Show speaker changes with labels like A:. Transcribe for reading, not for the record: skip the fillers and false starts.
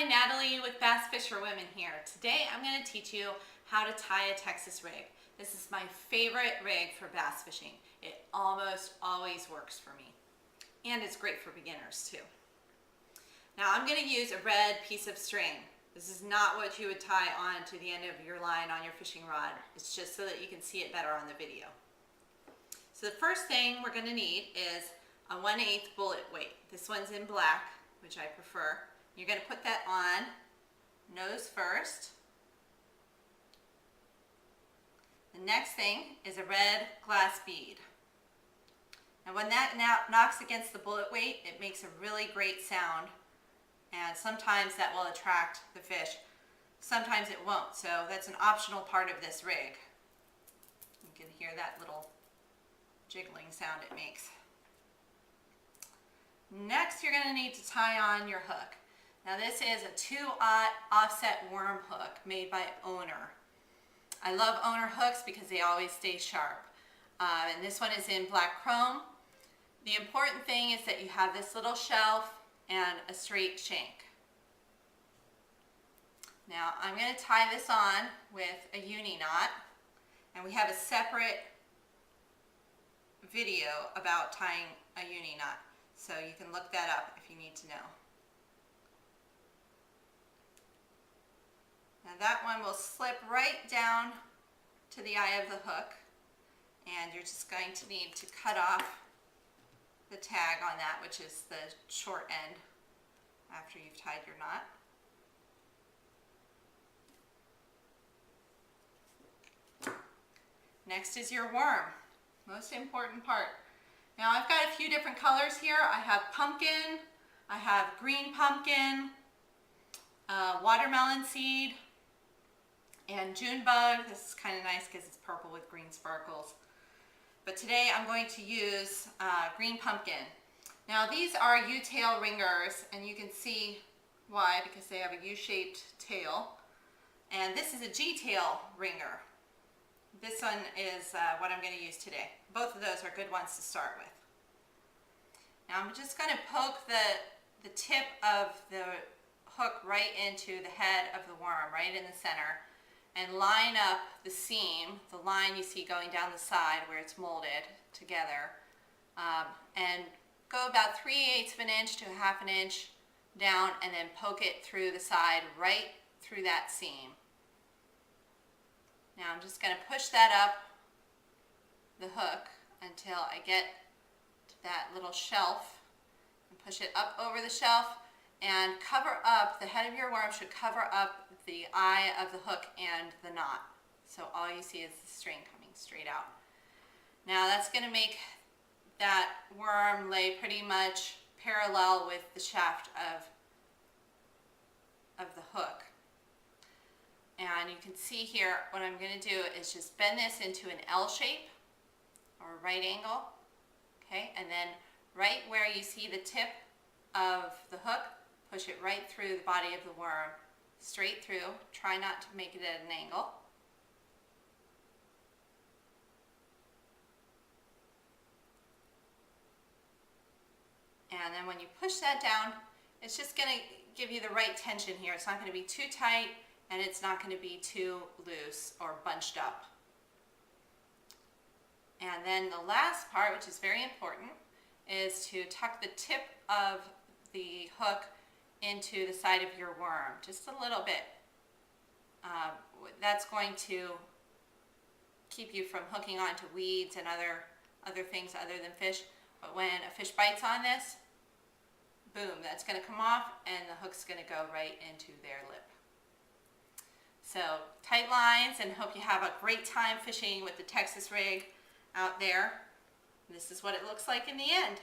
A: Hi, Natalie with Bass Fisherwomen here. Today I'm going to teach you how to tie a Texas rig. This is my favorite rig for bass fishing. It almost always works for me. And it's great for beginners too. Now I'm going to use a red piece of string. This is not what you would tie on to the end of your line on your fishing rod. It's just so that you can see it better on the video. So the first thing we're going to need is a 1/8 bullet weight. This one's in black, which I prefer. You're going to put that on nose first. The next thing is a red glass bead. Now when that knocks against the bullet weight, it makes a really great sound, and sometimes that will attract the fish. Sometimes it won't, so that's an optional part of this rig. You can hear that little jiggling sound it makes. Next, you're going to need to tie on your hook. Now this is a 2/0 offset worm hook made by Owner. I love Owner hooks because they always stay sharp. And this one is in black chrome. The important thing is that you have this little shelf and a straight shank. Now I'm going to tie this on with a uni knot, and we have a separate video about tying a uni knot, so you can look that up if you need to know. Now that one will slip right down to the eye of the hook, and you're just going to need to cut off the tag on that, which is the short end after you've tied your knot. Next is your worm, most important part. Now I've got a few different colors here. I have pumpkin, I have green pumpkin, watermelon seed, and June bug. This is kind of nice because it's purple with green sparkles. But today I'm going to use green pumpkin. Now these are U-tail ringers, and you can see why, because they have a U-shaped tail. And this is a G-tail ringer. This one is what I'm going to use today. Both of those are good ones to start with. Now I'm just going to poke the tip of the hook right into the head of the worm, right in the center, and line up the seam, the line you see going down the side where it's molded together, and go about 3/8 of an inch to 1/2 inch down, and then poke it through the side right through that seam. Now I'm just going to push that up the hook until I get to that little shelf, and push it up over the shelf, and cover up, the head of your worm should cover up the eye of the hook and the knot. So all you see is the string coming straight out. Now that's going to make that worm lay pretty much parallel with the shaft of the hook. And you can see here, what I'm going to do is just bend this into an L shape or a right angle. Okay, and then right where you see the tip of the hook, push it right through the body of the worm, straight through. Try not to make it at an angle. And then when you push that down, it's just going to give you the right tension here. It's not going to be too tight, and it's not going to be too loose or bunched up. And then the last part, which is very important, is to tuck the tip of the hook into the side of your worm, just a little bit. That's going to keep you from hooking onto weeds and other things other than fish. But when a fish bites on this, boom, that's going to come off, and the hook's going to go right into their lip. So tight lines, and hope you have a great time fishing with the Texas rig out there. This is what it looks like in the end.